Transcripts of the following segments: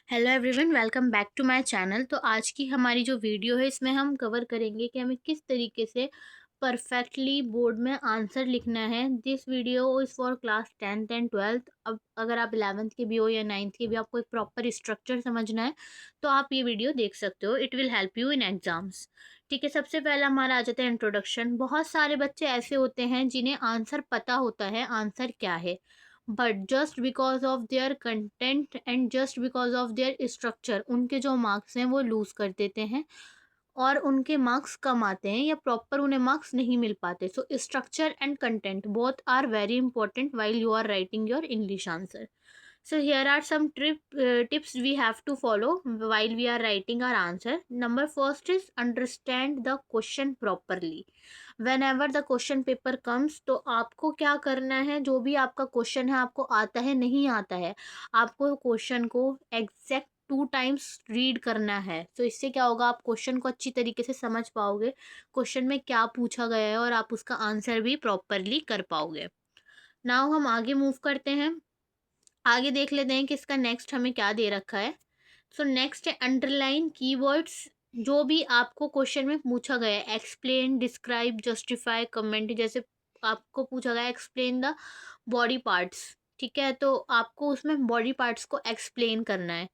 Hello everyone, welcome back to my channel. तो आज की हमारी जो वीडियो है इसमें हम कवर करेंगे कि हमें किस तरीके से परफेक्टली बोर्ड में आंसर लिखना है। This video is for class 10th and 12th। अब अगर आप 11th के भी हो या 9th के भी, आपको एक प्रॉपर स्ट्रक्चर समझना है तो आप ये वीडियो देख सकते हो। It will help you in exams. ठीक है, सबसे पहला हमारा आ जाता है इंट्रोडक्शन। बहुत सारे बच्चे ऐसे होते हैं जिन्हें आंसर पता होता है आंसर क्या है, but just because of their content and just because of their structure उनके जो मार्क्स हैं वो लूज कर देते हैं और उनके मार्क्स कम आते हैं या प्रॉपर उन्हें मार्क्स नहीं मिल पाते। So structure and content both are very important while you are writing your English answer. So here are some tips we have to follow while we are writing our answer. Number first is understand the question properly. Whenever the question paper comes, तो आपको क्या करना है, जो भी आपका question है आपको आता है नहीं आता है, आपको क्वेश्चन को एग्जैक्ट 2 टाइम्स रीड करना है। तो इससे क्या होगा, आप क्वेश्चन को अच्छी तरीके से समझ पाओगे, क्वेश्चन में क्या पूछा गया है और आप उसका आंसर भी प्रॉपरली कर पाओगे। नाउ हम आगे मूव करते हैं। आगे देख लेते हैं कि इसका नेक्स्ट हमें क्या दे रखा है। सो नेक्स्ट है अंडरलाइन कीवर्ड्स। जो भी आपको क्वेश्चन में पूछा गया है, एक्सप्लेन, डिस्क्राइब, जस्टिफाई, कमेंट, जैसे आपको पूछा गया एक्सप्लेन द बॉडी पार्ट्स, ठीक है, तो आपको उसमें बॉडी पार्ट्स को एक्सप्लेन करना है।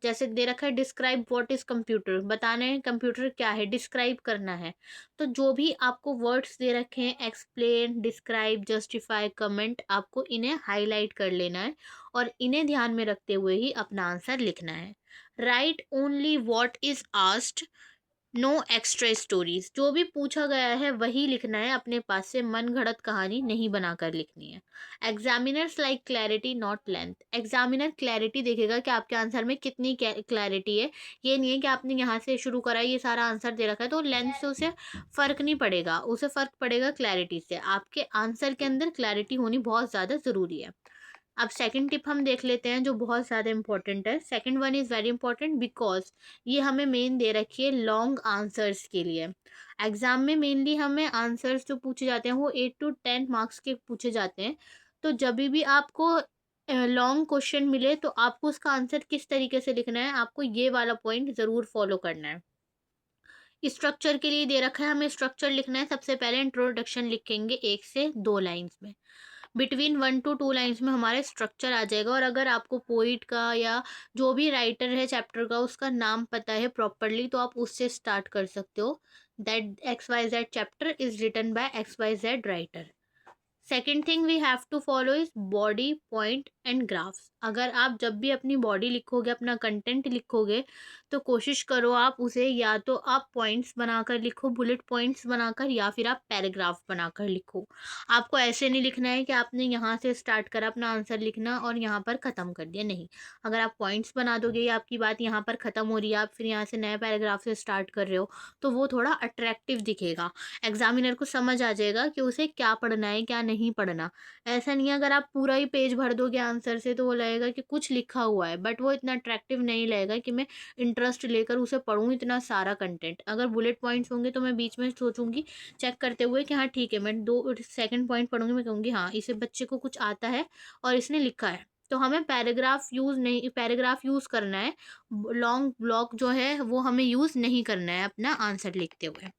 जैसे दे रखा है डिस्क्राइब व्हाट इज कंप्यूटर, बताना है कंप्यूटर क्या है, डिस्क्राइब करना है। तो जो भी आपको वर्ड्स दे रखे हैं, एक्सप्लेन, डिस्क्राइब, जस्टिफाई, कमेंट, आपको इन्हें हाईलाइट कर लेना है और इन्हें ध्यान में रखते हुए ही अपना आंसर लिखना है। Write only what is asked, no extra stories. जो भी पूछा गया है वही लिखना है, अपने पास से मन घड़त कहानी नहीं बनाकर लिखनी है। Examiners like clarity not length. Examiner clarity देखेगा कि आपके आंसर में कितनी क्लैरिटी है। ये नहीं है कि आपने यहाँ से शुरू करा है, ये सारा आंसर दे रखा है तो लेंथ से उसे फर्क नहीं पड़ेगा, उसे फर्क पड़ेगा क्लैरिटी से। आपके आंसर के अंदर क्लैरिटी होनी बहुत ज़्यादा ज़रूरी है। अब सेकंड टिप हम देख लेते हैं जो बहुत ज़्यादा इंपॉर्टेंट है। Second one is very important because ये हमें मेन दे रखी है लॉन्ग आंसर्स के लिए। एग्जाम में मेनली हमें आंसर्स जो पूछे जाते हैं वो 8 to 10 मार्क्स के पूछे जाते हैं। तो जब भी आपको लॉन्ग क्वेश्चन मिले तो आपको उसका आंसर किस तरीके से लिखना है, आपको ये वाला पॉइंट ज़रूर फॉलो करना है। स्ट्रक्चर के लिए दे रखा है, हमें स्ट्रक्चर लिखना है। सबसे पहले इंट्रोडक्शन लिखेंगे 1 से 2 लाइन्स में, बिटवीन 1 to 2 लाइन्स में हमारे स्ट्रक्चर आ जाएगा। और अगर आपको पोइट का या जो भी राइटर है चैप्टर का उसका नाम पता है प्रॉपरली तो आप उससे स्टार्ट कर सकते हो। That XYZ chapter is written by XYZ writer. Second thing we have to follow is body, point and graphs. अगर आप जब भी अपनी बॉडी लिखोगे, अपना कंटेंट लिखोगे, तो कोशिश करो आप उसे या तो आप पॉइंट्स बनाकर लिखो, बुलेट पॉइंट्स बनाकर, या फिर आप पैराग्राफ बनाकर लिखो। आपको ऐसे नहीं लिखना है कि आपने यहाँ से स्टार्ट करा अपना आंसर लिखना और यहाँ पर ख़त्म कर दिया, नहीं। अगर आप पॉइंट्स बना दोगे या आपकी बात यहाँ पर ख़त्म हो रही है, आप फिर यहाँ से नए पैराग्राफ से स्टार्ट कर रहे हो, तो वो थोड़ा अट्रैक्टिव दिखेगा। एग्जामिनर को समझ आ जाएगा कि उसे क्या पढ़ना है क्या नहीं पढ़ना। ऐसा नहीं है अगर आप पूरा ही पेज भर दोगे आंसर से तो वो लगेगा कि कुछ लिखा हुआ है, बट वो इतना अट्रैक्टिव नहीं लगेगा कि मैं इंटरेस्ट लेकर उसे पढूं इतना सारा कंटेंट। अगर बुलेट पॉइंट्स होंगे तो मैं बीच में सोचूंगी, चेक करते हुए कि हाँ ठीक है, मैं 2 सेकंड पॉइंट पढ़ूंगी, मैं कहूँगी हाँ इसे बच्चे को कुछ आता है और इसने लिखा है। तो हमें पैराग्राफ यूज करना है, लॉन्ग ब्लॉक जो है वो हमें यूज नहीं करना है अपना आंसर लिखते हुए।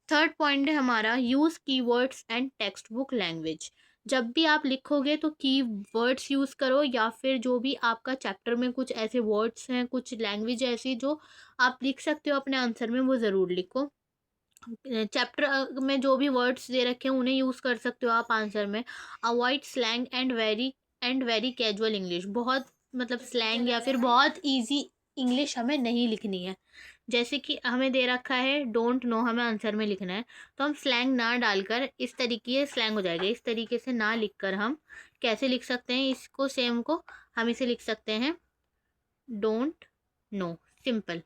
थर्ड पॉइंट है हमारा use keywords and text book language. जब भी आप लिखोगे तो कीवर्ड्स यूज़ करो या फिर जो भी आपका चैप्टर में कुछ ऐसे वर्ड्स हैं, कुछ लैंग्वेज ऐसी जो आप लिख सकते हो अपने आंसर में, वो ज़रूर लिखो। चैप्टर में जो भी वर्ड्स दे रखे हैं उन्हें यूज़ कर सकते हो आप आंसर में। Avoid slang and very casual English. बहुत मतलब स्लैंग या फिर बहुत इजी इंग्लिश हमें नहीं लिखनी है। जैसे कि हमें दे रखा है डोंट नो, हमें आंसर में लिखना है, तो हम स्लैंग ना डालकर, इस तरीके स्लैंग हो जाएगा, इस तरीके से ना लिखकर हम कैसे लिख सकते हैं इसको, सेम को हम इसे लिख सकते हैं डोंट नो, सिंपल।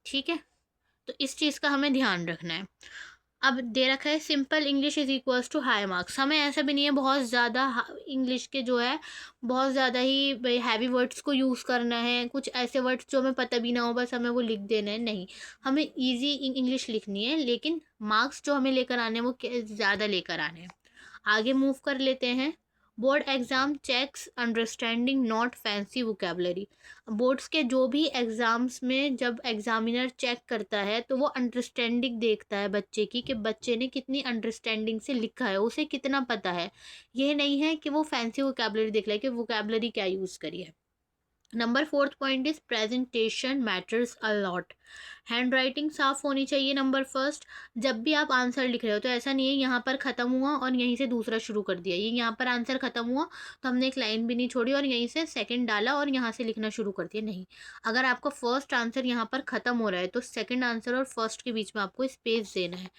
ठीक है, तो इस चीज़ का हमें ध्यान रखना है। अब दे रखा है simple English is equals to high marks. हमें ऐसा भी नहीं है बहुत ज़्यादा इंग्लिश के जो है बहुत ज़्यादा ही हैवी वर्ड्स को यूज़ करना है, कुछ ऐसे वर्ड्स जो हमें पता भी ना हो बस हमें वो लिख देना है, नहीं। हमें इजी इंग्लिश लिखनी है, लेकिन मार्क्स जो हमें लेकर आने हैं वो ज़्यादा लेकर आने हैं। आगे मूव कर लेते हैं। Board exam checks understanding not fancy vocabulary. Boards के जो भी एग्ज़ाम्स में जब एग्ज़ामिनर चेक करता है तो वो अंडरस्टैंडिंग देखता है बच्चे की, कि बच्चे ने कितनी अंडरस्टैंडिंग से लिखा है, उसे कितना पता है। ये नहीं है कि वो फैंसी वोकेबलरी देख रहा है कि वोकेबलरी क्या यूज़ करी है। Number fourth point is presentation matters a lot. Hand writing साफ होनी चाहिए। नंबर फर्स्ट, जब भी आप आंसर लिख रहे हो तो ऐसा नहीं है यहाँ पर ख़त्म हुआ और यहीं से दूसरा शुरू कर दिया, ये यहाँ पर आंसर ख़त्म हुआ तो हमने एक लाइन भी नहीं छोड़ी और यहीं से सेकंड डाला और यहाँ से लिखना शुरू कर दिया, नहीं। अगर आपका फर्स्ट आंसर यहाँ पर ख़त्म हो रहा है तो सेकंड आंसर और फर्स्ट के बीच में आपको स्पेस देना है।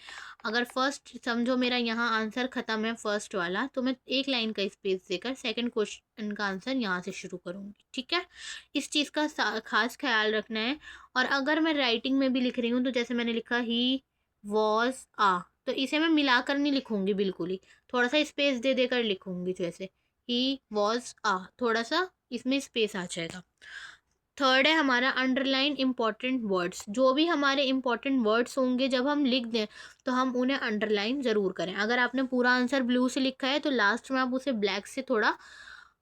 अगर फर्स्ट समझो मेरा यहाँ आंसर ख़त्म है फर्स्ट वाला, तो मैं एक लाइन का स्पेस देकर सेकंड क्वेश्चन का आंसर यहाँ से शुरू करूँगी, ठीक है। इस चीज़ का खास ख्याल रखना है। और अगर मैं राइटिंग में भी लिख रही हूँ तो जैसे मैंने लिखा ही वॉज आ, तो इसे मैं मिलाकर नहीं लिखूंगी बिल्कुल ही, थोड़ा सा स्पेस दे देकर लिखूंगी। जैसे ही वॉज आ, थोड़ा सा इसमें स्पेस आ जाएगा। थर्ड है हमारा अंडरलाइन इंपॉर्टेंट वर्ड्स। जो भी हमारे इंपॉर्टेंट वर्ड्स होंगे जब हम लिख दें तो हम उन्हें अंडरलाइन ज़रूर करें। अगर आपने पूरा आंसर ब्लू से लिखा है तो लास्ट में आप उसे ब्लैक से थोड़ा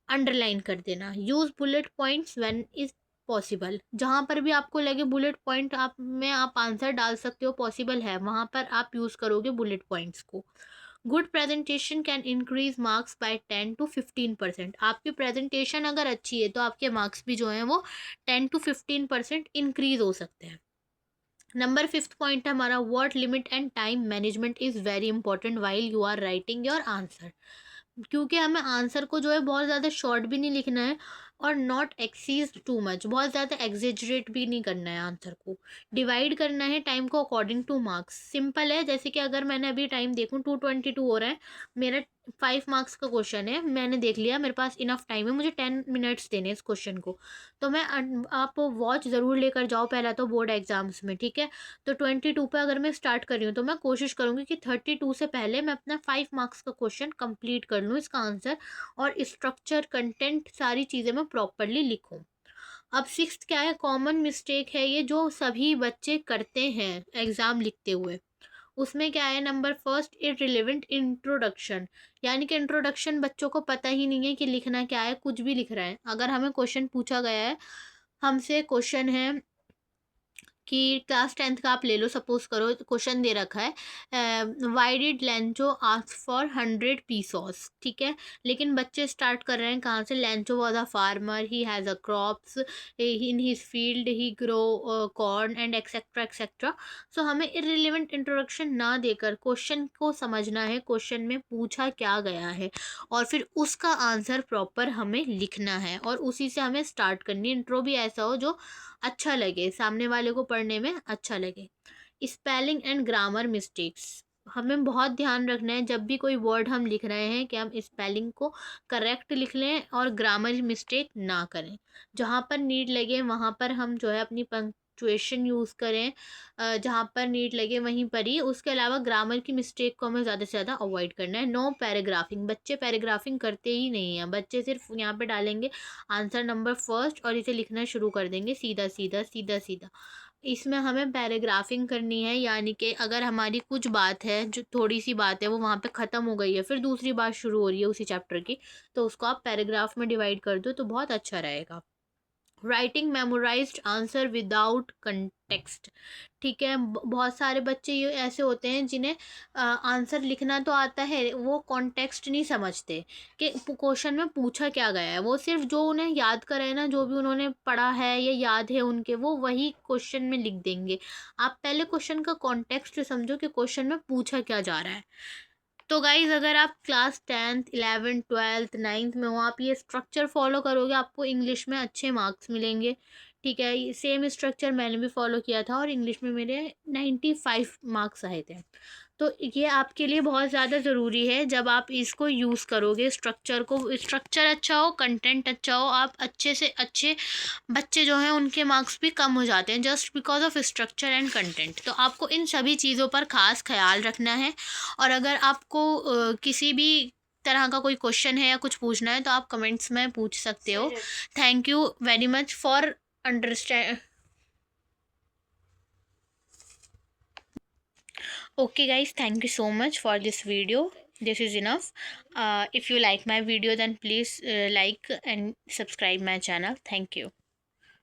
अंडरलाइन कर देना। Use bullet points when is possible. जहाँ पर भी आपको लगे बुलेट पॉइंट आप में आप आंसर डाल सकते हो, पॉसिबल है, वहाँ पर आप यूज़ करोगे बुलेट पॉइंट्स को। Good presentation can increase marks bye 10 to 15%। आपकी प्रेजेंटेशन अगर अच्छी है तो आपके मार्क्स भी जो हैं वो 10 to 15% इंक्रीज हो सकते हैं। नंबर फिफ्थ पॉइंट है हमारा word limit and time management is very important while you are writing your answer. क्योंकि हमें आंसर को जो है बहुत ज़्यादा शॉर्ट भी नहीं लिखना है और नॉट एक्सीज टू मच, बहुत ज़्यादा एग्जेजरेट भी नहीं करना है आंसर को। डिवाइड करना है टाइम को अकॉर्डिंग टू मार्क्स। सिंपल है, जैसे कि अगर मैंने अभी टाइम देखूँ 2:22 हो रहा है, मेरा 5 मार्क्स का क्वेश्चन है, मैंने देख लिया मेरे पास इनफ टाइम है, मुझे 10 मिनट्स देने इस क्वेश्चन को। तो मैं आप वॉच ज़रूर लेकर जाओ पहला तो बोर्ड एग्जाम्स में, ठीक है। तो 22 पे अगर मैं स्टार्ट कर रही हूँ तो मैं कोशिश करूँगी कि 32 से पहले मैं अपना 5 मार्क्स का क्वेश्चन कंप्लीट कर लूँ, इसका आंसर और स्ट्रक्चर कंटेंट सारी चीज़ें मैं प्रॉपरली लिखूँ। अब सिक्स्थ क्या है, कॉमन मिस्टेक है ये जो सभी बच्चे करते हैं एग्ज़ाम लिखते हुए। उसमें क्या है, नंबर फर्स्ट इररिलेवेंट इंट्रोडक्शन। यानी कि इंट्रोडक्शन बच्चों को पता ही नहीं है कि लिखना क्या है, कुछ भी लिख रहा है। अगर हमें क्वेश्चन पूछा गया है, हमसे क्वेश्चन है कि क्लास 10th का आप ले लो, सपोज करो क्वेश्चन दे रखा है why did Lencho ask for 100 pesos, ठीक है। लेकिन बच्चे स्टार्ट कर रहे हैं कहाँ से, Lencho was a farmer, he has a crops in his field, he grow corn and etcetera etcetera. So हमें इररिलेवेंट इंट्रोडक्शन ना देकर क्वेश्चन को समझना है, क्वेश्चन में पूछा क्या गया है और फिर उसका आंसर प्रॉपर हमें लिखना है और उसी से हमें स्टार्ट करनी है। इंट्रो भी ऐसा हो जो अच्छा लगे, सामने वाले को पढ़ने में अच्छा लगे। स्पेलिंग एंड ग्रामर मिस्टेक्स, हमें बहुत ध्यान रखना है जब भी कोई वर्ड हम लिख रहे हैं कि हम स्पेलिंग को करेक्ट लिख लें और ग्रामर मिस्टेक ना करें। जहाँ पर नीड लगे वहाँ पर हम जो है अपनी पंक्चुएशन यूज़ करें, जहाँ पर नीड लगे वहीं पर ही। उसके अलावा ग्रामर की मिस्टेक को हमें ज़्यादा से ज़्यादा अवॉइड करना है। नो पैराग्राफिंग, बच्चे पैराग्राफिंग करते ही नहीं हैं, बच्चे सिर्फ यहाँ पे डालेंगे आंसर नंबर फर्स्ट और इसे लिखना शुरू कर देंगे सीधा सीधा सीधा सीधा। इसमें हमें पैराग्राफिंग करनी है, यानी कि अगर हमारी कुछ बात है, जो थोड़ी सी बात है वो वहाँ पे ख़त्म हो गई है, फिर दूसरी बात शुरू हो रही है उसी चैप्टर की, तो उसको आप पैराग्राफ में डिवाइड कर दो तो बहुत अच्छा रहेगा। Writing memorised answer without context, ठीक है। बहुत सारे बच्चे ये ऐसे होते हैं जिन्हें आंसर लिखना तो आता है, वो कॉन्टेक्स्ट नहीं समझते कि क्वेश्चन में पूछा क्या गया है। वो सिर्फ जो उन्हें याद करा है ना, जो भी उन्होंने पढ़ा है या याद है उनके, वो वही क्वेश्चन में लिख देंगे। आप पहले क्वेश्चन का कॉन्टेक्स्ट समझो कि क्वेश्चन में पूछा क्या जा रहा है। तो गाइज़ अगर आप class 10th 11th 12th 9th में हो, आप ये स्ट्रक्चर फॉलो करोगे, आपको इंग्लिश में अच्छे मार्क्स मिलेंगे, ठीक है। ये सेम स्ट्रक्चर मैंने भी फॉलो किया था और इंग्लिश में मेरे 95 मार्क्स आए थे। तो ये आपके लिए बहुत ज़्यादा ज़रूरी है जब आप इसको यूज़ करोगे स्ट्रक्चर को। स्ट्रक्चर अच्छा हो, कंटेंट अच्छा हो, आप अच्छे से अच्छे बच्चे जो हैं उनके मार्क्स भी कम हो जाते हैं just because of structure and content. तो आपको इन सभी चीज़ों पर ख़ास ख्याल रखना है। और अगर आपको किसी भी तरह का कोई क्वेश्चन है या कुछ पूछना है तो आप कमेंट्स में पूछ सकते हो। Thank you very much for understand. Okay guys, thank you so much for this video. This is enough. If you like my video, then please like and subscribe my channel. Thank you.